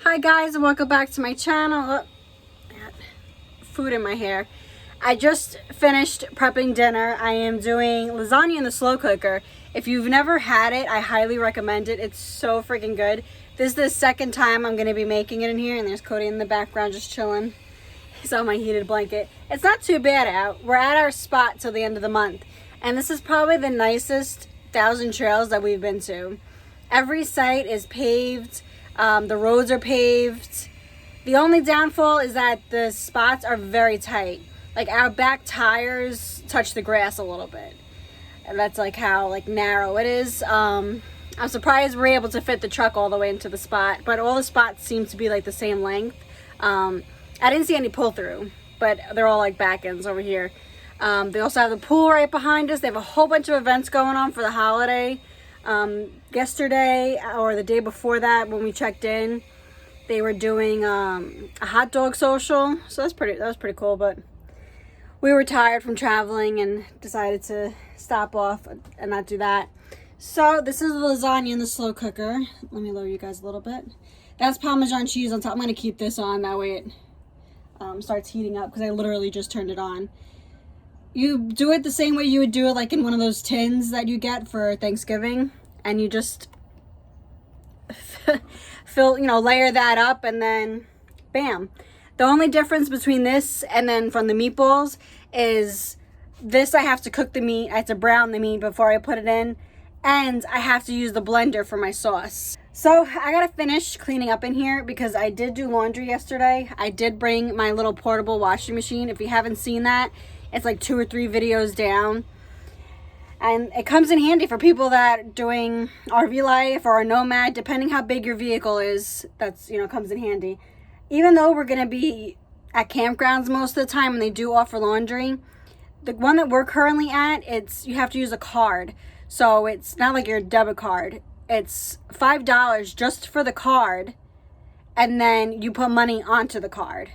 Hi guys, and welcome back to my channel. Oh, got food in my hair. I just finished prepping dinner. I am doing lasagna in the slow cooker. If you've never had it, I highly recommend it. It's so freaking good. This is the second time I'm going to be making it in here, and there's Cody in the background just chilling. He's on my heated blanket. It's not too bad out. We're at our spot till the end of the month, and this is probably the nicest Thousand Trails that we've been to. Every site is paved. The roads are paved. The only downfall is that the spots are very tight. Like our back tires touch the grass a little bit. And that's like how narrow it is. I'm surprised we're able to fit the truck all the way into the spot, but all the spots seem to be like the same length. I didn't see any pull through, but they're all like back ends over here. They also have the pool right behind us. They have a whole bunch of events going on for the holiday. Yesterday or the day before that, when we checked in, they were doing a hot dog social, so that was pretty cool. But we were tired from traveling and decided to stop off and not do that. So this is the lasagna in the slow cooker. Let me lower you guys a little bit. That's Parmesan cheese on top. I'm going to keep this on, that way it starts heating up, because I literally just turned it on. You do it the same way you would do it like in one of those tins that you get for Thanksgiving, and you just layer that up, and then bam. The only difference between this and then from the meatballs is this, I have to cook the meat, I have to brown the meat before I put it in, and I have to use the blender for my sauce. So I gotta finish cleaning up in here because I did do laundry yesterday. I did bring my little portable washing machine. If you haven't seen that, it's like 2 or 3 videos down. And it comes in handy for people that are doing RV life or a nomad, depending how big your vehicle is. That's, comes in handy. Even though we're going to be at campgrounds most of the time and they do offer laundry, the one that we're currently at, you have to use a card. So it's not like your debit card. It's $5 just for the card, and then you put money onto the card.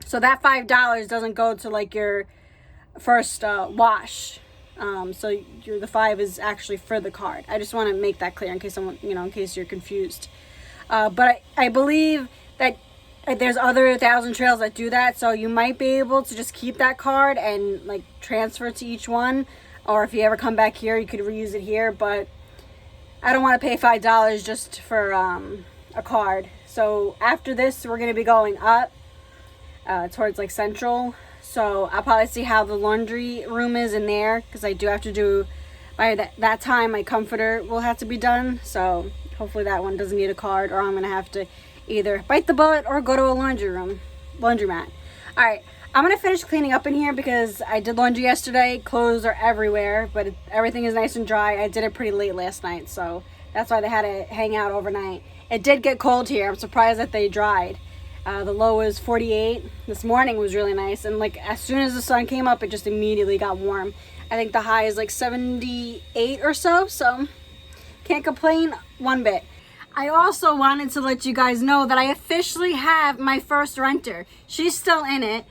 So that $5 doesn't go to like your first wash. So the $5 is actually for the card. I just want to make that clear in case someone, in case you're confused. But I believe that there's other Thousand Trails that do that. So you might be able to just keep that card and like transfer it to each one. Or if you ever come back here, you could reuse it here. But I don't want to pay $5 just for a card. So after this, we're going to be going up towards like Central. So I'll probably see how the laundry room is in there, because I do have to do, by that time, my comforter will have to be done. So hopefully that one doesn't need a card, or I'm going to have to either bite the bullet or go to a laundromat. All right, I'm going to finish cleaning up in here because I did laundry yesterday. Clothes are everywhere, but everything is nice and dry. I did it pretty late last night, so that's why they had to hang out overnight. It did get cold here. I'm surprised that they dried. The low was 48. This morning was really nice, and like as soon as the sun came up, it just immediately got warm. I think the high is like 78 or so can't complain one bit. I also wanted to let you guys know that I officially have my first renter. She's still in it.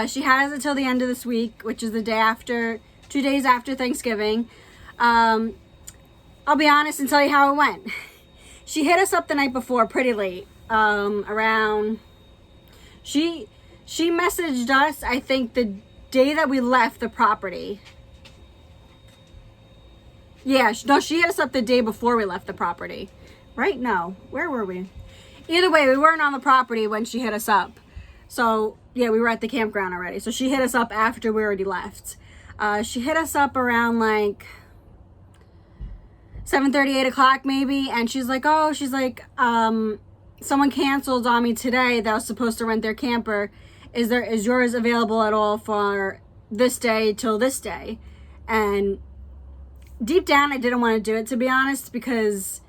She has until the end of this week, which is the day after, 2 days after Thanksgiving. I'll be honest and tell you how it went. She hit us up the night before pretty late, around... She messaged us, I think, the day that we left the property. Yeah, she hit us up the day before we left the property. Right? No. Where were we? Either way, we weren't on the property when she hit us up. So, yeah, we were at the campground already. So she hit us up after we already left. She hit us up around like 7:30, 8 o'clock maybe. And she's like, someone canceled on me today that was supposed to rent their camper. Is yours available at all for this day till this day? And deep down, I didn't want to do it, to be honest, because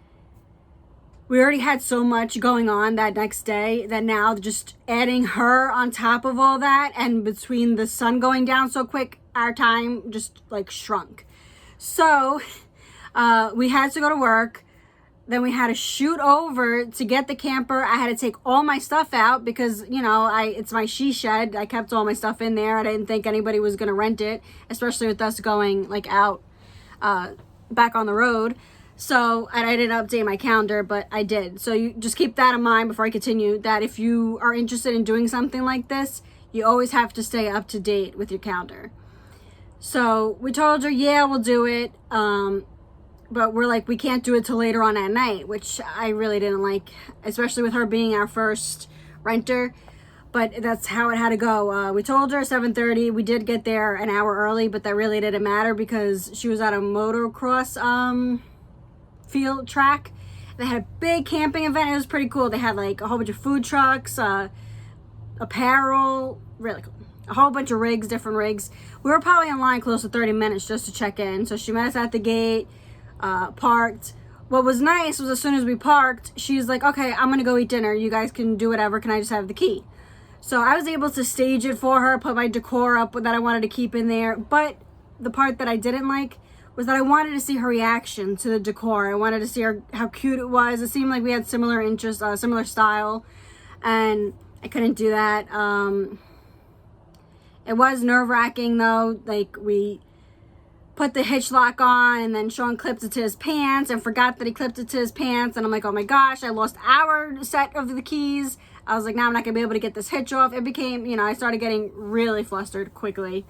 we already had so much going on that next day that now just adding her on top of all that, and between the sun going down so quick, our time just like shrunk. So we had to go to work. Then we had to shoot over to get the camper. I had to take all my stuff out because, it's my she shed. I kept all my stuff in there. I didn't think anybody was going to rent it, especially with us going like out back on the road. So, and I didn't update my calendar, but I did. So you just keep that in mind before I continue, that if you are interested in doing something like this, you always have to stay up to date with your calendar. So we told her, yeah, we'll do it. But we're like, we can't do it till later on at night, which I really didn't like, especially with her being our first renter. But that's how it had to go. We told her 7:30. We did get there an hour early, but that really didn't matter because she was at a motocross field track. They had a big camping event. It was pretty cool. They had like a whole bunch of food trucks, apparel, really cool. A whole bunch of rigs, different rigs. We were probably in line close to 30 minutes just to check in. So she met us at the gate, parked. What was nice was as soon as we parked, she's like, okay, I'm gonna go eat dinner. You guys can do whatever. Can I just have the key? So I was able to stage it for her, put my decor up that I wanted to keep in there. But the part that I didn't like was that I wanted to see her reaction to the decor. I wanted to see her, how cute it was. It seemed like we had similar interests, similar style, and I couldn't do that. It was nerve-wracking though. Like, we put the hitch lock on and then Sean clipped it to his pants and forgot that he clipped it to his pants, and I'm like, oh my gosh, I lost our set of the keys. I was like, now I'm not gonna be able to get this hitch off. It became, I started getting really flustered quickly.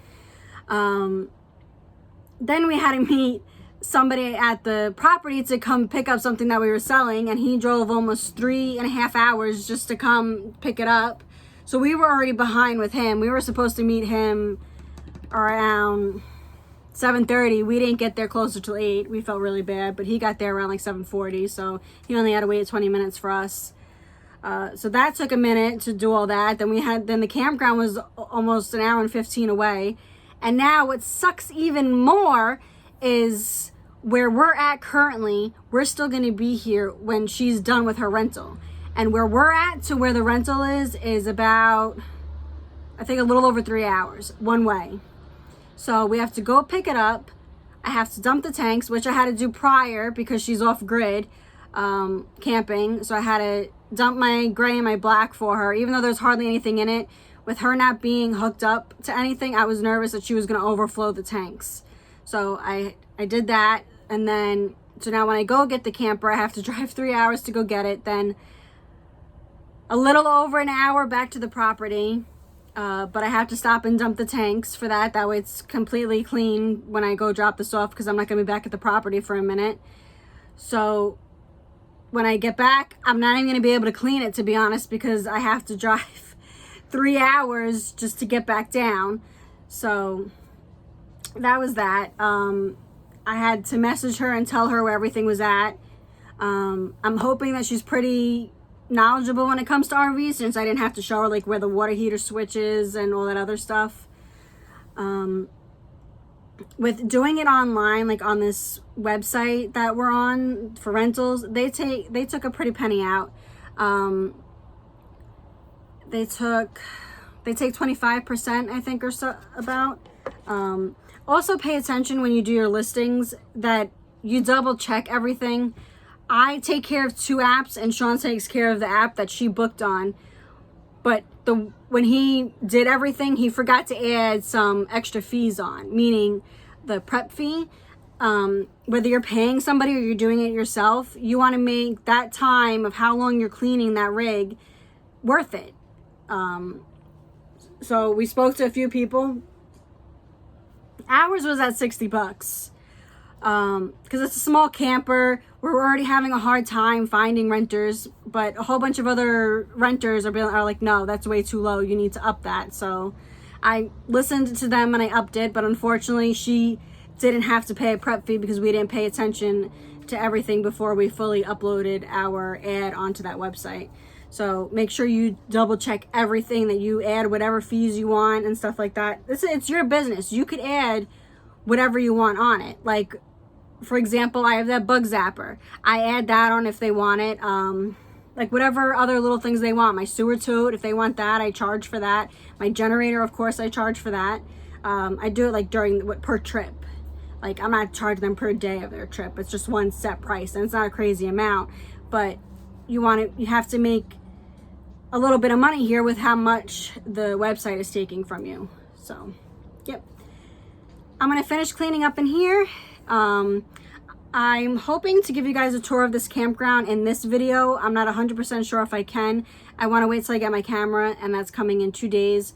Then we had to meet somebody at the property to come pick up something that we were selling, and he drove almost 3.5 hours just to come pick it up. So we were already behind with him. We were supposed to meet him around 7:30. We didn't get there closer till 8. We felt really bad, but he got there around like 7:40, so he only had to wait 20 minutes for us. So that took a minute to do all that. Then the campground was almost an hour and 15 away. And now what sucks even more is where we're at currently, we're still going to be here when she's done with her rental. And where we're at to where the rental is about, I think, a little over 3 hours one way. So we have to go pick it up. I have to dump the tanks, which I had to do prior because she's off grid camping. So I had to dump my gray and my black for her, even though there's hardly anything in it. With her not being hooked up to anything, I was nervous that she was going to overflow the tanks. So I did that. And then, so now when I go get the camper, I have to drive 3 hours to go get it. Then a little over an hour back to the property. But I have to stop and dump the tanks for that. That way it's completely clean when I go drop this off, because I'm not going to be back at the property for a minute. So when I get back, I'm not even going to be able to clean it, to be honest, because I have to drive 3 hours just to get back down. So that was that. I had to message her and tell her where everything was at. I'm hoping that she's pretty knowledgeable when it comes to RVs, since I didn't have to show her like where the water heater switch is and all that other stuff. With doing it online, like on this website that we're on for rentals, they took a pretty penny out. They take 25%, I think, or so about. Also pay attention when you do your listings that you double check everything. I take care of 2 apps and Sean takes care of the app that she booked on. But when he did everything, he forgot to add some extra fees on, meaning the prep fee. Whether you're paying somebody or you're doing it yourself, you want to make that time of how long you're cleaning that rig worth it. So we spoke to a few people. Ours was at $60. Because it's a small camper. We're already having a hard time finding renters, but a whole bunch of other renters are like, no, that's way too low. You need to up that. So I listened to them and I upped it, but unfortunately she didn't have to pay a prep fee because we didn't pay attention to everything before we fully uploaded our ad onto that website. So make sure you double check everything that you add, whatever fees you want and stuff like that. It's your business. You could add whatever you want on it. Like, for example, I have that bug zapper. I add that on if they want it. Like whatever other little things they want. My sewer tote, if they want that, I charge for that. My generator, of course, I charge for that. I do it like per trip. Like, I'm not charging them per day of their trip. It's just one set price, and it's not a crazy amount. But you have to make a little bit of money here with how much the website is taking from you. So, yep. I'm gonna finish cleaning up in here. I'm hoping to give you guys a tour of this campground in this video. I'm not 100% sure if I can. I want to wait till I get my camera, and that's coming in 2 days.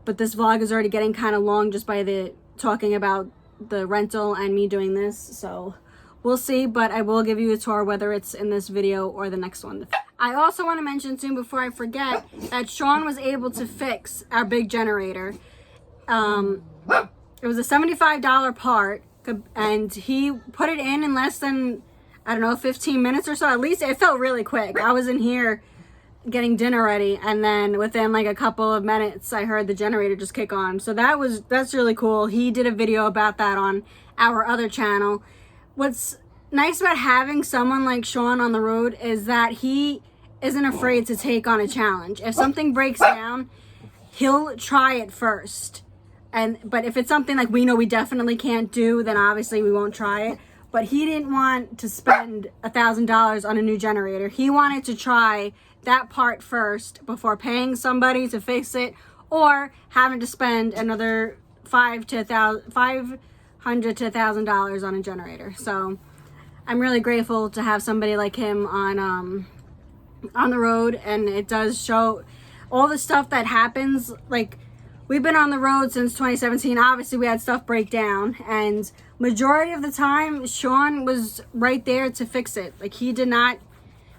But this vlog is already getting kind of long just by the talking about the rental and me doing this. So we'll see, but I will give you a tour whether it's in this video or the next one. I also want to mention soon before I forget that Sean was able to fix our big generator. It was a $75 part, and he put it in less than, I don't know, 15 minutes or so. At least it felt really quick. I was in here getting dinner ready, and then within like a couple of minutes I heard the generator just kick on. So that's really cool. He did a video about that on our other channel. What's nice about having someone like Sean on the road is that he isn't afraid to take on a challenge. If something breaks down, he'll try it first. But if it's something like we know we definitely can't do, then obviously we won't try it. But he didn't want to spend $1,000 on a new generator. He wanted to try that part first before paying somebody to fix it, or having to spend another $500 to $1,000 on a generator. So I'm really grateful to have somebody like him on the road, and it does show all the stuff that happens. Like, we've been on the road since 2017. Obviously we had stuff break down, and majority of the time Sean was right there to fix it. Like, he did not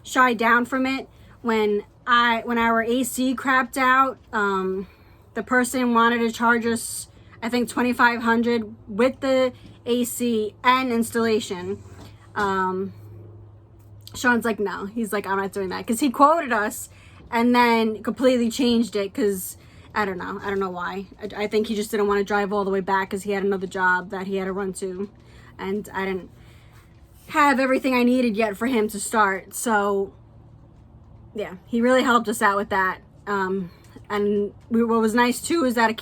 shy down from it. When our AC crapped out, the person wanted to charge us, I think, $2,500 with the AC and installation. Sean's like, no. He's like, I'm not doing that, because he quoted us and then completely changed it, because I don't know why. I think he just didn't want to drive all the way back because he had another job that he had to run to, and I didn't have everything I needed yet for him to start. So yeah, he really helped us out with that. And what was nice too is that a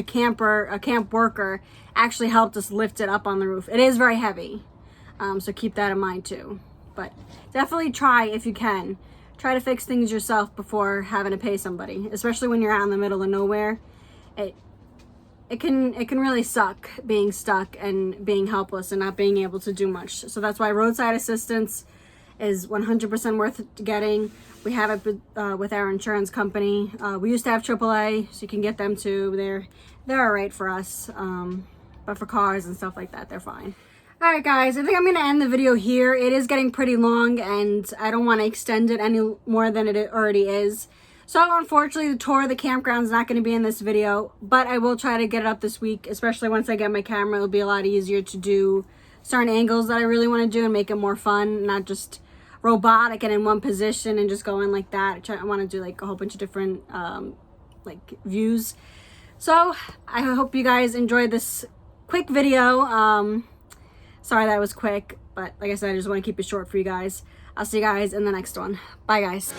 camp worker actually helped us lift it up on the roof. It is very heavy, so keep that in mind too. But definitely try, if you can, try to fix things yourself before having to pay somebody, especially when you're out in the middle of nowhere. It can really suck being stuck and being helpless and not being able to do much. So that's why roadside assistance is 100% worth getting. We have it with our insurance company. We used to have AAA, so you can get them too. They're all right for us, but for cars and stuff like that, they're fine. All right, guys, I think I'm going to end the video here. It is getting pretty long, and I don't want to extend it any more than it already is. So unfortunately, the tour of the campground is not going to be in this video, but I will try to get it up this week, especially once I get my camera. It'll be a lot easier to do certain angles that I really want to do and make it more fun, not just robotic and in one position and just going like that. I want to do like a whole bunch of different like views. So I hope you guys enjoyed this quick video. Sorry that was quick, but like I said, I just want to keep it short for you guys. I'll see you guys in the next one. Bye, guys.